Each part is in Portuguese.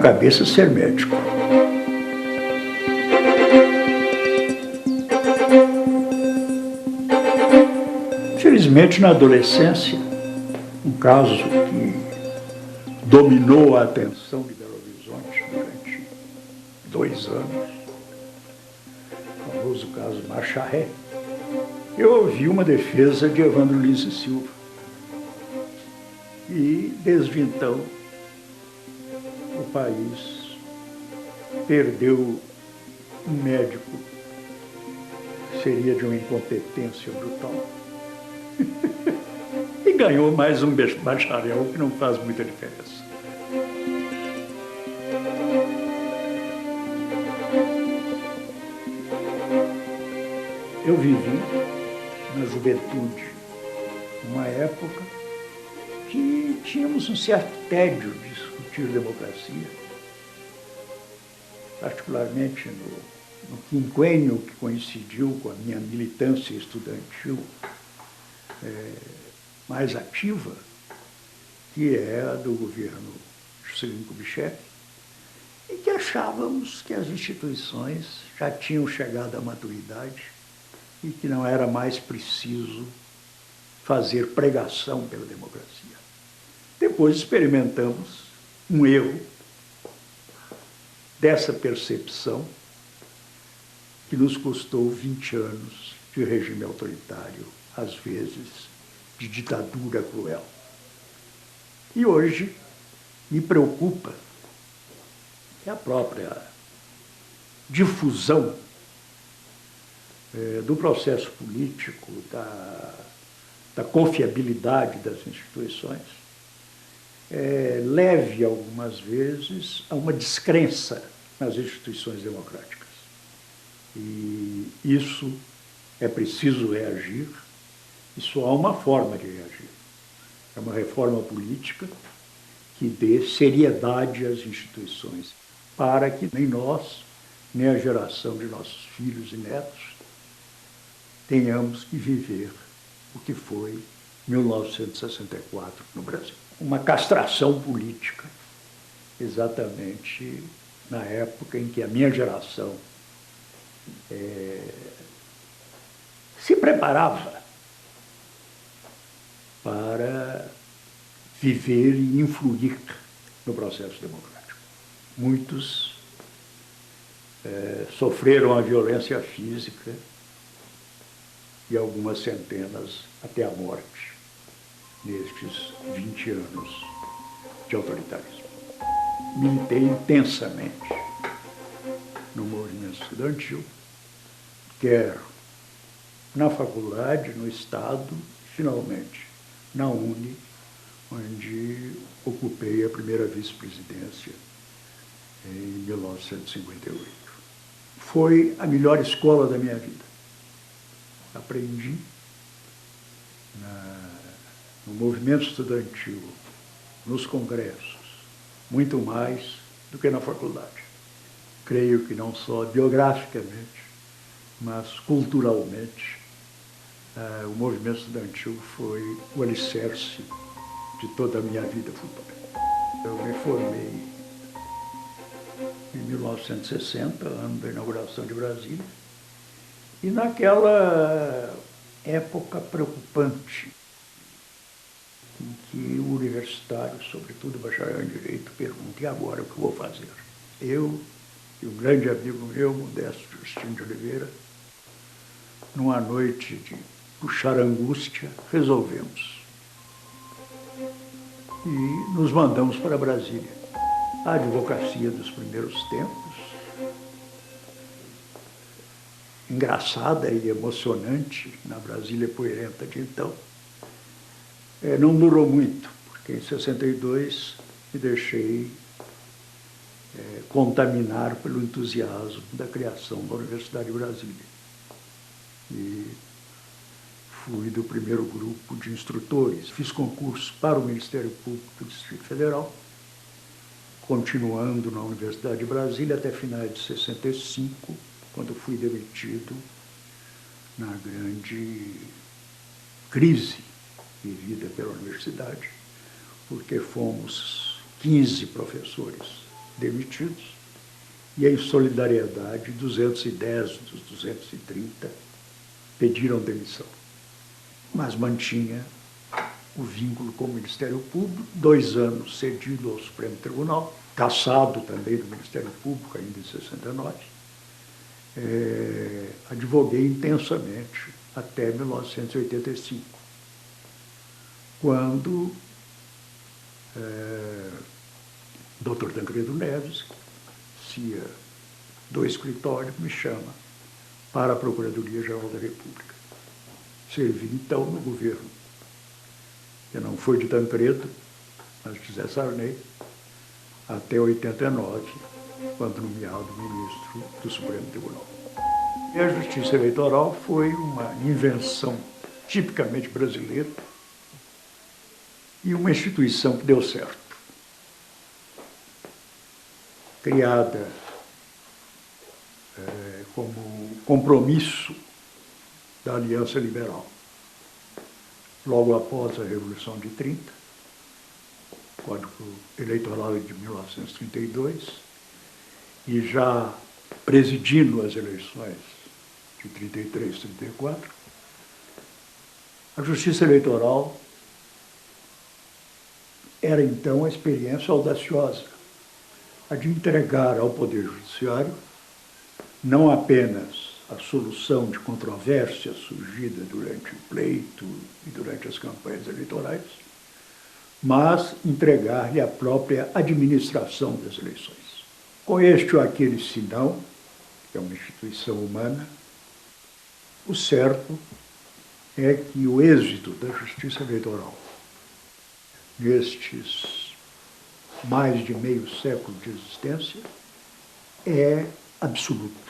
cabeça ser médico. Infelizmente, na adolescência, um caso que dominou a atenção de Belo Horizonte durante 2 anos, o famoso caso Macharré, eu ouvi uma defesa de Evandro Lins e Silva. E, desde então, o país perdeu um médico que seria de uma incompetência brutal e ganhou mais um bacharel que não faz muita diferença. Eu vivi na juventude uma época que tínhamos um certo tédio de discutir democracia, particularmente no quinquênio que coincidiu com a minha militância estudantil mais ativa, que é a do governo Juscelino Kubitschek, e que achávamos que as instituições já tinham chegado à maturidade e que não era mais preciso fazer pregação pela democracia. Depois experimentamos um erro dessa percepção que nos custou 20 anos de regime autoritário, às vezes de ditadura cruel. E hoje me preocupa que a própria difusão do processo político, da confiabilidade das instituições, leve algumas vezes a uma descrença nas instituições democráticas. E isso é preciso reagir, e só há uma forma de reagir. É uma reforma política que dê seriedade às instituições, para que nem nós, nem a geração de nossos filhos e netos tenhamos que viver o que foi 1964 no Brasil. Uma castração política, exatamente na época em que a minha geração se preparava para viver e influir no processo democrático. Muitos sofreram a violência física e algumas centenas até a morte nestes 20 anos de autoritarismo. Militei intensamente no movimento estudantil, quer na faculdade, no Estado, finalmente na UNE, onde ocupei a primeira vice-presidência em 1958. Foi a melhor escola da minha vida. Aprendi no movimento estudantil, nos congressos, muito mais do que na faculdade. Creio que não só biograficamente, mas culturalmente, o movimento estudantil foi o alicerce de toda a minha vida futura. Eu me formei em 1960, ano da inauguração de Brasília, e naquela época preocupante, em que o universitário, sobretudo o bacharel em Direito, pergunta: e agora o que eu vou fazer? Eu e um grande amigo meu, Modesto Justino de Oliveira, numa noite de puxar angústia, resolvemos. E nos mandamos para Brasília. A advocacia dos primeiros tempos, engraçada e emocionante, na Brasília poeirenta de então, não durou muito, porque em 62 me deixei contaminar pelo entusiasmo da criação da Universidade de Brasília. E fui do primeiro grupo de instrutores. Fiz concurso para o Ministério Público do Distrito Federal, continuando na Universidade de Brasília até finais de 65, quando fui demitido na grande crise vivida pela universidade, porque fomos 15 professores demitidos, e em solidariedade, 210 dos 230 pediram demissão. Mas mantinha o vínculo com o Ministério Público, 2 anos cedido ao Supremo Tribunal, cassado também do Ministério Público, ainda em 69. Advoguei intensamente até 1985, quando Dr. Tancredo Neves, CIA do escritório, me chama para a Procuradoria-Geral da República. Servi, então, no governo, que não foi de Tancredo, mas de Zé Sarney, até 89, quando nomeado ministro do Supremo Tribunal. E a Justiça Eleitoral foi uma invenção tipicamente brasileira e uma instituição que deu certo. Criada como compromisso da Aliança Liberal, logo após a Revolução de 30, Código Eleitoral de 1932, e já presidindo as eleições de 33 e 34, a Justiça Eleitoral era então a experiência audaciosa, a de entregar ao Poder Judiciário não apenas a solução de controvérsias surgidas durante o pleito e durante as campanhas eleitorais, mas entregar-lhe a própria administração das eleições. Com este ou aquele sinal, que é uma instituição humana, o certo é que o êxito da Justiça Eleitoral, nestes mais de meio século de existência, é absoluto.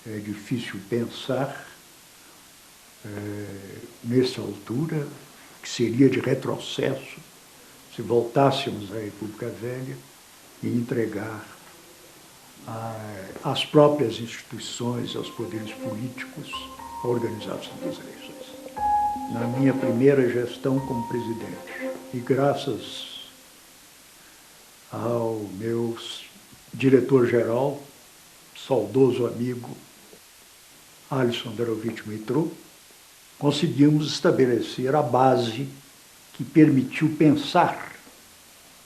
É difícil pensar, nessa altura, que seria de retrocesso se voltássemos à República Velha e entregar às próprias instituições, aos poderes políticos, a organização das eleições. Na minha primeira gestão como presidente, e graças ao meu diretor-geral, saudoso amigo Alisson Darovitch Mitro, conseguimos estabelecer a base que permitiu pensar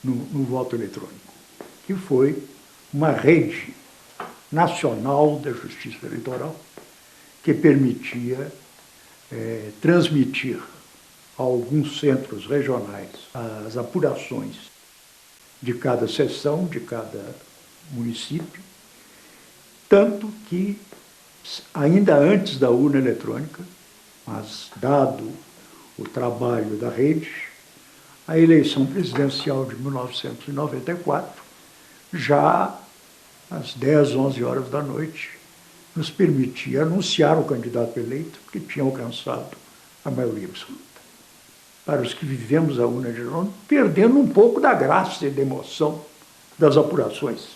no voto eletrônico, que foi uma rede nacional da Justiça Eleitoral que permitia transmitir a alguns centros regionais as apurações de cada seção, de cada município, tanto que, ainda antes da urna eletrônica, mas dado o trabalho da rede, a eleição presidencial de 1994, já às 10, 11 horas da noite, nos permitia anunciar o candidato eleito que tinha alcançado a maioria absoluta. Para os que vivemos a urna eletrônica, perdendo um pouco da graça e da emoção das apurações,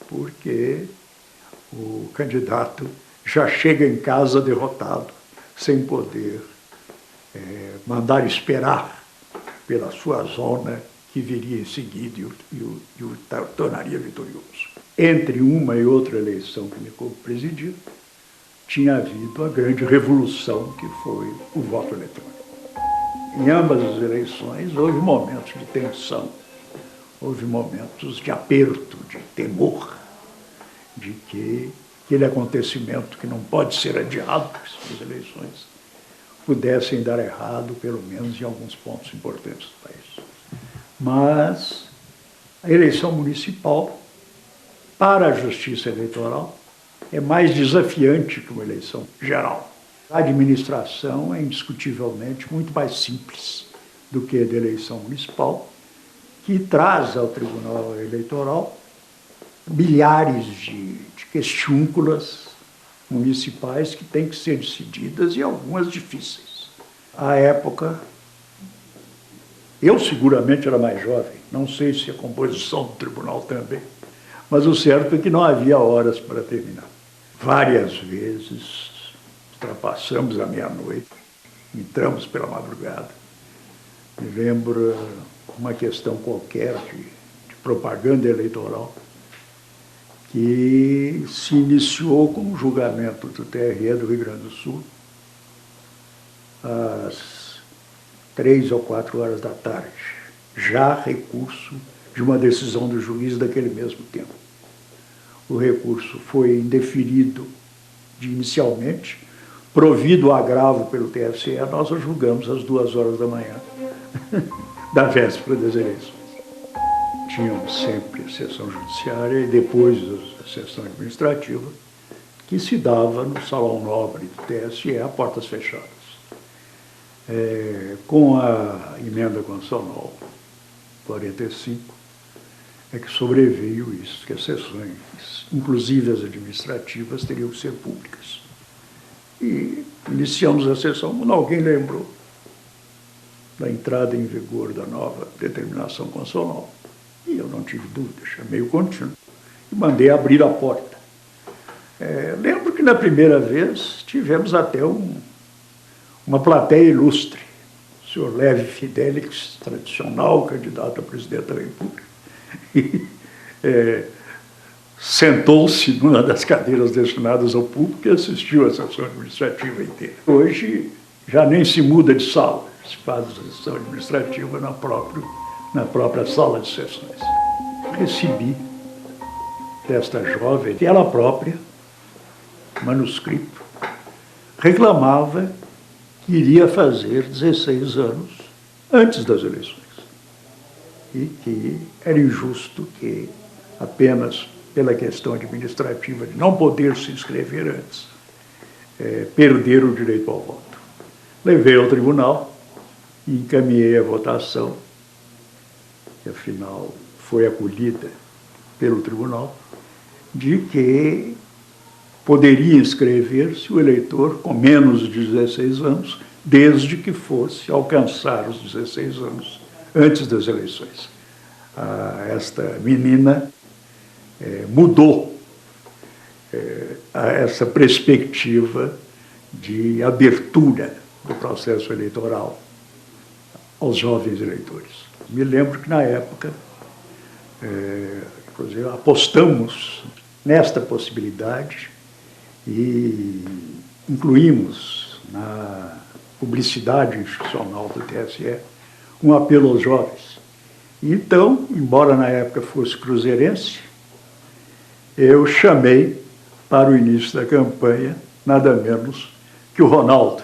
porque o candidato já chega em casa derrotado, sem poder mandar esperar pela sua zona que viria em seguida e o tornaria vitorioso. Entre uma e outra eleição que me coube presidir, tinha havido a grande revolução que foi o voto eletrônico. Em ambas as eleições houve momentos de tensão, houve momentos de aperto, de temor, de que aquele acontecimento que não pode ser adiado, que são as eleições, pudessem dar errado, pelo menos em alguns pontos importantes do país. Mas a eleição municipal, para a Justiça Eleitoral, é mais desafiante que uma eleição geral. A administração é indiscutivelmente muito mais simples do que a da eleição municipal, que traz ao Tribunal Eleitoral milhares de questiúnculas municipais que têm que ser decididas e algumas difíceis. À época, eu seguramente era mais jovem, não sei se a composição do tribunal também, mas o certo é que não havia horas para terminar. Várias vezes ultrapassamos a meia-noite, entramos pela madrugada. Me lembro uma questão qualquer de propaganda eleitoral, que se iniciou com o julgamento do TRE do Rio Grande do Sul, às 3 ou 4 horas da tarde, já recurso de uma decisão do juiz daquele mesmo tempo. O recurso foi indeferido inicialmente, provido o agravo pelo TSE, nós o julgamos às 2 horas da manhã da véspera das eleições. Tínhamos sempre a sessão judiciária e depois a sessão administrativa, que se dava no Salão Nobre do TSE, a portas fechadas. Com a emenda constitucional 45, é que sobreveio isso, que as sessões, inclusive as administrativas, teriam que ser públicas. E iniciamos a sessão quando alguém lembrou da entrada em vigor da nova determinação constitucional. E eu não tive dúvida, chamei o contínuo e mandei abrir a porta. Lembro que na primeira vez tivemos até uma plateia ilustre. O senhor Levi Fidelix, tradicional candidato a presidente da República, sentou-se numa das cadeiras destinadas ao público e assistiu à sessão administrativa inteira. Hoje já nem se muda de sala, se faz a sessão administrativa na própria sala de sessões. Recebi desta jovem, ela própria, manuscrito, reclamava que iria fazer 16 anos antes das eleições e que era injusto que apenas pela questão administrativa de não poder se inscrever antes, perder o direito ao voto. Levei ao tribunal e encaminhei a votação, que afinal foi acolhida pelo tribunal, de que poderia inscrever-se o eleitor com menos de 16 anos, desde que fosse alcançar os 16 anos antes das eleições. Esta menina mudou essa perspectiva de abertura do processo eleitoral aos jovens eleitores. Me lembro que, na época, inclusive, apostamos nesta possibilidade e incluímos na publicidade institucional do TSE um apelo aos jovens. Então, embora na época fosse cruzeirense, eu chamei para o início da campanha nada menos que o Ronaldo,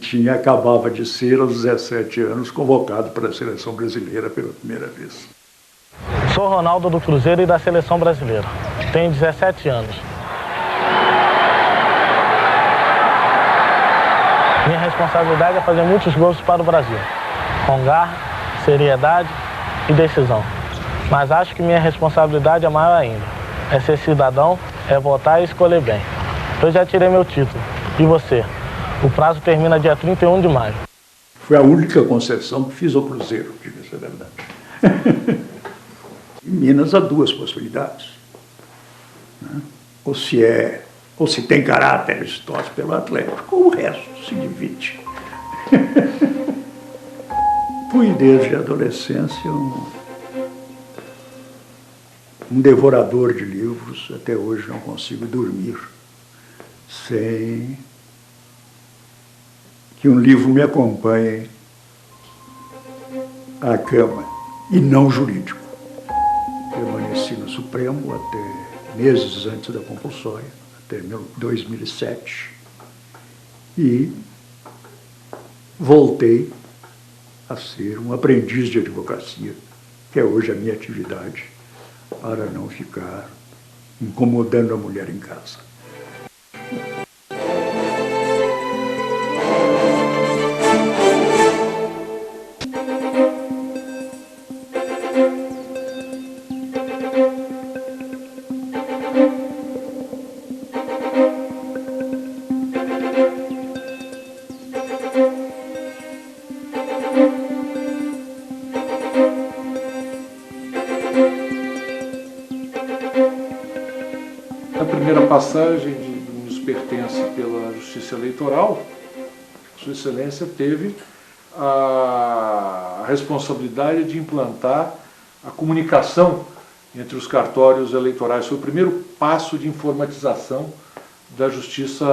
que acabava de ser, aos 17 anos, convocado para a seleção brasileira pela primeira vez. Sou Ronaldo do Cruzeiro e da seleção brasileira. Tenho 17 anos. Minha responsabilidade é fazer muitos gols para o Brasil, com garra, seriedade e decisão. Mas acho que minha responsabilidade é maior ainda. É ser cidadão, é votar e escolher bem. Eu já tirei meu título. E você? O prazo termina dia 31 de maio. Foi a única concessão que fiz ao Cruzeiro, diga-se a verdade. Em Minas há duas possibilidades. Né? Ou se tem caráter, se torce pelo Atlético, ou o resto se divide. Fui desde a adolescência um devorador de livros. Até hoje não consigo dormir sem que um livro me acompanhe à cama, e não jurídico. Permaneci no Supremo até meses antes da compulsória, até 2007, e voltei a ser um aprendiz de advocacia, que é hoje a minha atividade, para não ficar incomodando a mulher em casa. A primeira passagem nos pertence pela Justiça Eleitoral. Sua Excelência teve a responsabilidade de implantar a comunicação entre os cartórios eleitorais. Foi o primeiro passo de informatização da justiça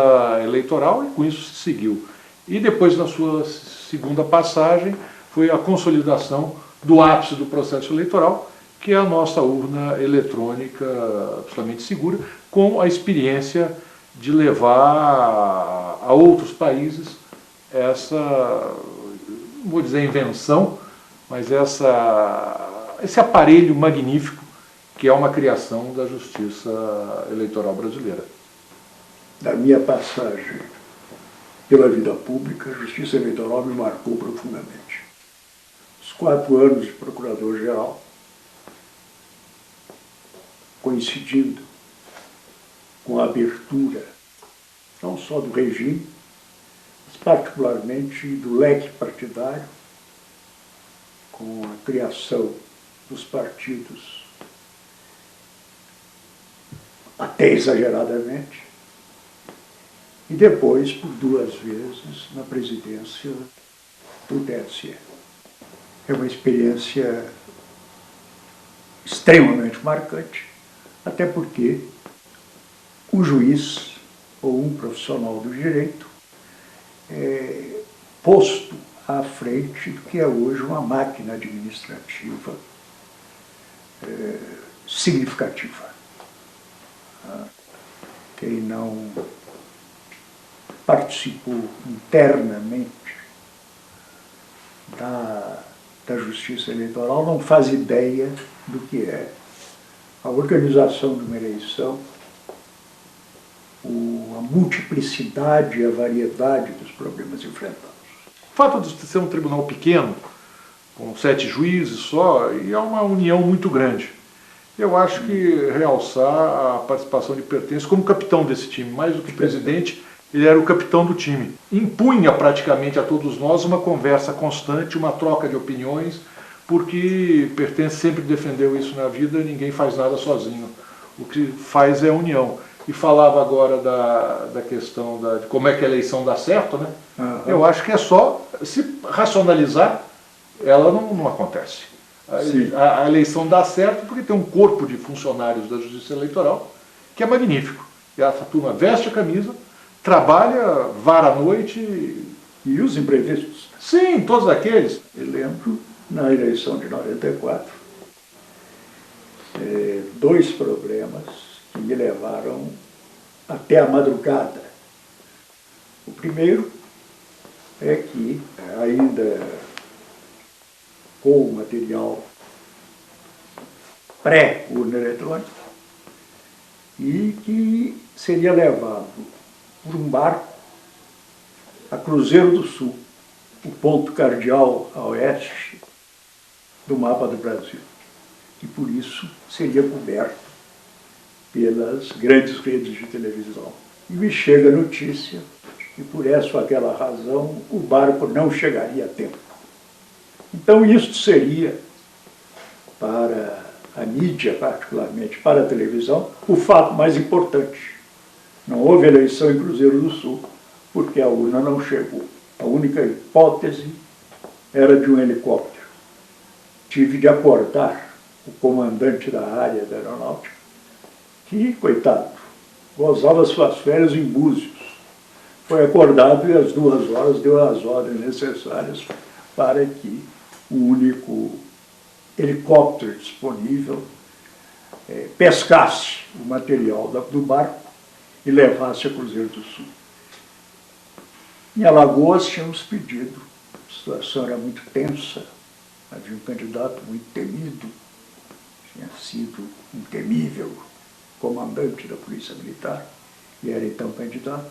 eleitoral e com isso se seguiu. E depois, na sua segunda passagem, foi a consolidação do ápice do processo eleitoral, que é a nossa urna eletrônica absolutamente segura, com a experiência de levar a outros países essa, não vou dizer invenção, mas esse aparelho magnífico que é uma criação da justiça eleitoral brasileira. Da minha passagem pela vida pública, a justiça eleitoral me marcou profundamente. Os 4 anos de procurador-geral, coincidindo com a abertura, não só do regime, mas particularmente do leque partidário, com a criação dos partidos até exageradamente, e depois, por 2 vezes, na presidência do TSE. É uma experiência extremamente marcante, até porque um juiz ou um profissional do direito é posto à frente do que é hoje uma máquina administrativa significativa. Quem não participou internamente da justiça eleitoral não faz ideia do que é a organização de uma eleição, a multiplicidade e a variedade dos problemas enfrentados. O fato de ser um tribunal pequeno, com 7 juízes só, e há uma união muito grande. Eu acho que realçar a participação de Pertence como capitão desse time, mais do que presidente, ele era o capitão do time. Impunha praticamente a todos nós uma conversa constante, uma troca de opiniões, porque Pertence sempre defendeu isso na vida, ninguém faz nada sozinho. O que faz é a união. E falava agora da questão de como é que a eleição dá certo, né? Uhum. Eu acho que é só se racionalizar, ela não acontece. A eleição dá certo porque tem um corpo de funcionários da Justiça Eleitoral que é magnífico. E essa turma veste a camisa, trabalha, vara à noite. E os imprevistos? Sim, todos aqueles. Eu lembro, na eleição de 94, 2 problemas que me levaram até a madrugada. O primeiro é que, ainda com o material pré-urna eletrônica, e que seria levado por um barco a Cruzeiro do Sul, o ponto cardeal a oeste do mapa do Brasil, e por isso seria coberto pelas grandes redes de televisão. E me chega a notícia que, por essa ou aquela razão, o barco não chegaria a tempo. Então, isto seria, para a mídia, particularmente para a televisão, o fato mais importante. Não houve eleição em Cruzeiro do Sul, porque a urna não chegou. A única hipótese era de um helicóptero. Tive de acordar o comandante da área da aeronáutica, que, coitado, gozava suas férias em Búzios. Foi acordado e às 2 horas deu as ordens necessárias para que o único helicóptero disponível pescasse o material do barco e levasse a Cruzeiro do Sul. Em Alagoas tínhamos pedido, a situação era muito tensa, havia um candidato muito temido, tinha sido um temível comandante da Polícia Militar, e era então candidato,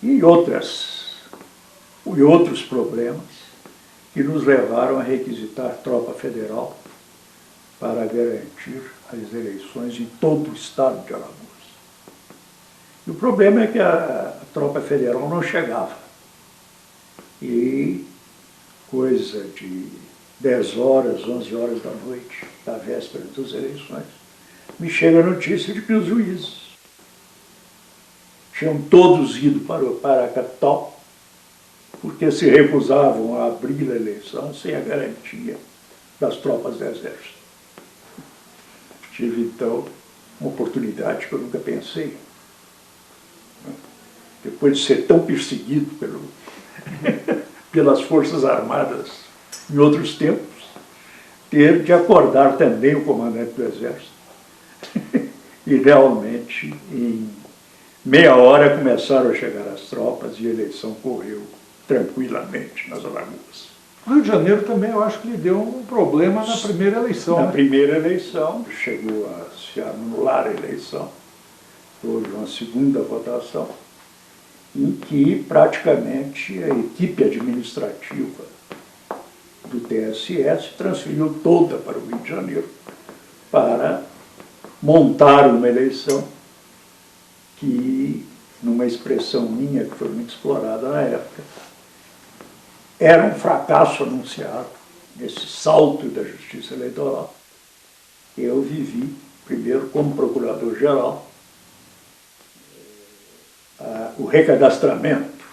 e outros problemas que nos levaram a requisitar tropa federal para garantir as eleições em todo o estado de Alagoas. E o problema é que a tropa federal não chegava. E coisa de 10 horas, 11 horas da noite, da véspera das eleições, me chega a notícia de que os juízes tinham todos ido para a capital, porque se recusavam a abrir a eleição sem a garantia das tropas do Exército. Tive, então, uma oportunidade que eu nunca pensei. Depois de ser tão perseguido pelas Forças Armadas em outros tempos, ter de acordar também o comandante do Exército. E realmente, em meia hora, começaram a chegar as tropas e a eleição correu tranquilamente nas Alagoas. O Rio de Janeiro também, eu acho que lhe deu um problema na primeira eleição. Na primeira eleição, chegou a se anular a eleição. Houve uma segunda votação, em que praticamente a equipe administrativa do TSE se transferiu toda para o Rio de Janeiro para montar uma eleição que, numa expressão minha que foi muito explorada na época, era um fracasso anunciado, nesse salto da justiça eleitoral. Eu vivi, primeiro como procurador-geral, o recadastramento,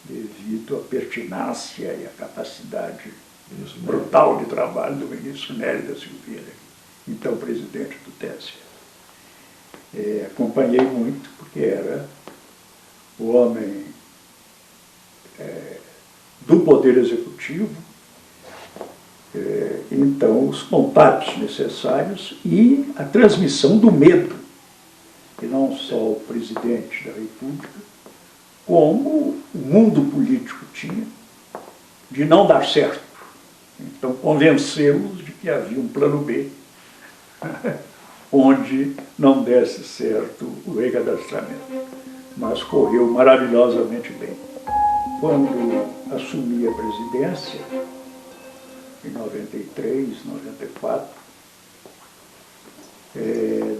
devido à pertinácia e à capacidade brutal de trabalho do ministro Nery da Silveira, então presidente do TSE. Acompanhei muito, porque era o homem do Poder Executivo, então os contatos necessários e a transmissão do medo, que não só o presidente da República, como o mundo político tinha, de não dar certo. Então, convencê-los de que havia um plano B, onde não desse certo o recadastramento. Mas correu maravilhosamente bem. Quando assumi a presidência, em 93, 94,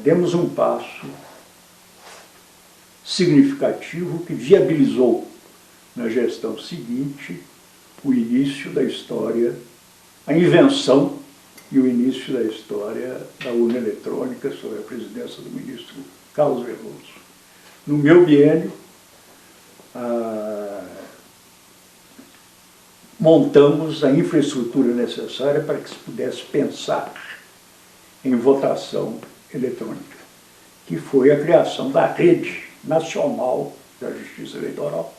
demos um passo significativo que viabilizou, na gestão seguinte, o início da história, a invenção e o início da história da urna eletrônica sob a presidência do ministro Carlos Veloso. No meu biênio, montamos a infraestrutura necessária para que se pudesse pensar em votação eletrônica, que foi a criação da Rede Nacional da Justiça Eleitoral.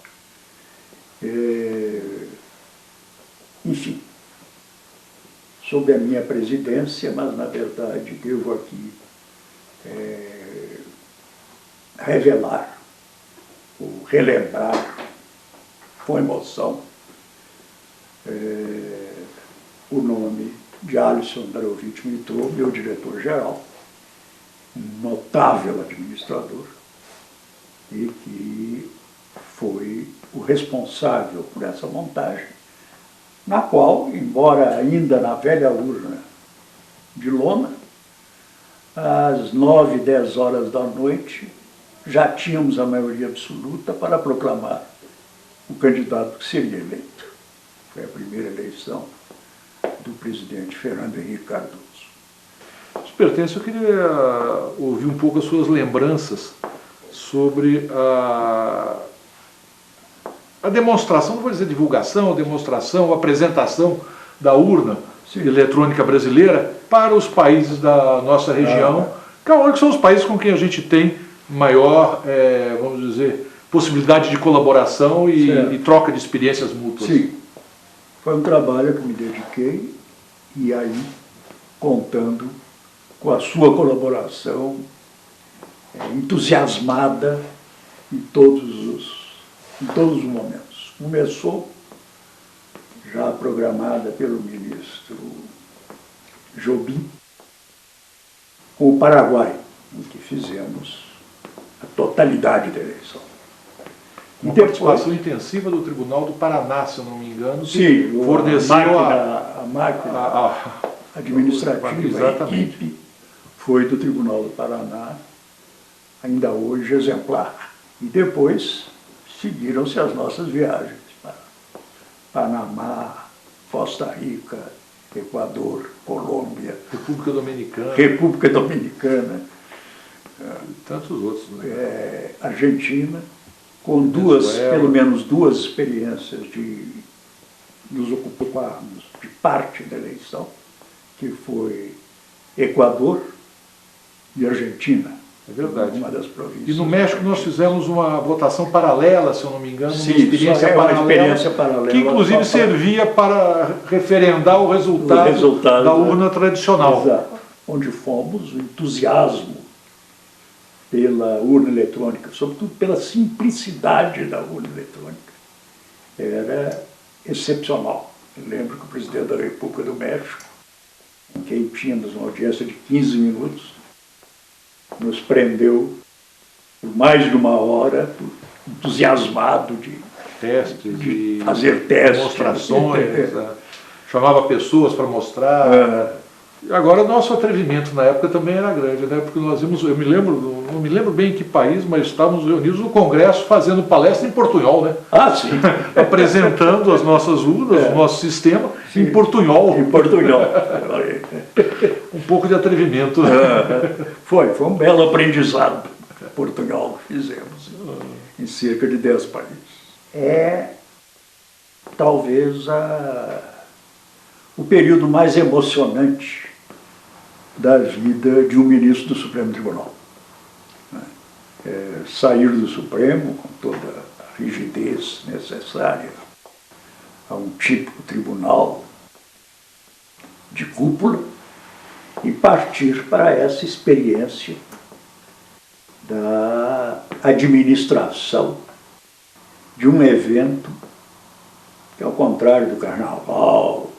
Enfim, sob a minha presidência, mas na verdade devo aqui revelar, ou relembrar com emoção o nome de Alisson Darovitch Mitrô, meu diretor-geral, um notável administrador, e que foi o responsável por essa montagem, na qual, embora ainda na velha urna de lona, às 9, 10 horas da noite, já tínhamos a maioria absoluta para proclamar o candidato que seria eleito. Foi a primeira eleição do presidente Fernando Henrique Cardoso. Se pertence, eu queria ouvir um pouco as suas lembranças sobre a demonstração, não vou dizer divulgação, a demonstração, a apresentação da urna eletrônica brasileira para os países da nossa região, que são os países com quem a gente tem maior, vamos dizer, possibilidade de colaboração e troca de experiências mútuas. Sim, foi um trabalho que me dediquei, e aí contando com a sua colaboração entusiasmada em todos os momentos. Começou já programada pelo ministro Jobim, com o Paraguai, em que fizemos a totalidade da eleição. Uma participação intensiva do Tribunal do Paraná, se eu não me engano, sim, forneceu a máquina administrativa, a equipe foi do Tribunal do Paraná, ainda hoje exemplar. E depois seguiram-se as nossas viagens para Panamá, Costa Rica, Equador, Colômbia, República Dominicana, e tantos outros, né? Argentina, com pelo menos duas experiências de nos ocuparmos de parte da eleição, que foi Equador e Argentina. É verdade. Uma das províncias. E no México nós fizemos uma votação paralela, se eu não me engano, Sim, uma experiência uma experiência paralela, que inclusive servia para referendar o resultado da urna tradicional. Exato. Onde fomos, o entusiasmo pela urna eletrônica, sobretudo pela simplicidade da urna eletrônica, era excepcional. Eu lembro que o presidente da República do México, com quem tínhamos uma audiência de 15 minutos, nos prendeu por mais de uma hora, entusiasmado de fazer testes, demonstrações, chamava pessoas para mostrar. Agora, nosso atrevimento na época também era grande, né? Porque nós vimos, não me lembro bem em que país, mas estávamos reunidos no Congresso fazendo palestra em portunhol, né? Ah, sim. Apresentando as nossas urnas, o nosso sistema, sim, em portunhol. Em portunhol. Um pouco de atrevimento. Foi um belo aprendizado. Portunhol fizemos em cerca de 10 países. É talvez o período mais emocionante da vida de um ministro do Supremo Tribunal. Sair do Supremo com toda a rigidez necessária a um típico tribunal de cúpula e partir para essa experiência da administração de um evento que, ao contrário do carnaval,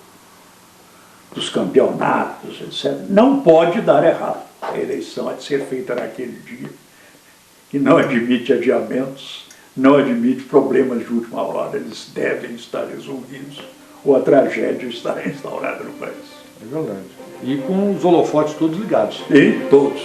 dos campeonatos, etc., não pode dar errado. A eleição há de ser feita naquele dia, que não admite adiamentos, não admite problemas de última hora, eles devem estar resolvidos, ou a tragédia estará instaurada no país. É verdade. E com os holofotes todos ligados. E todos.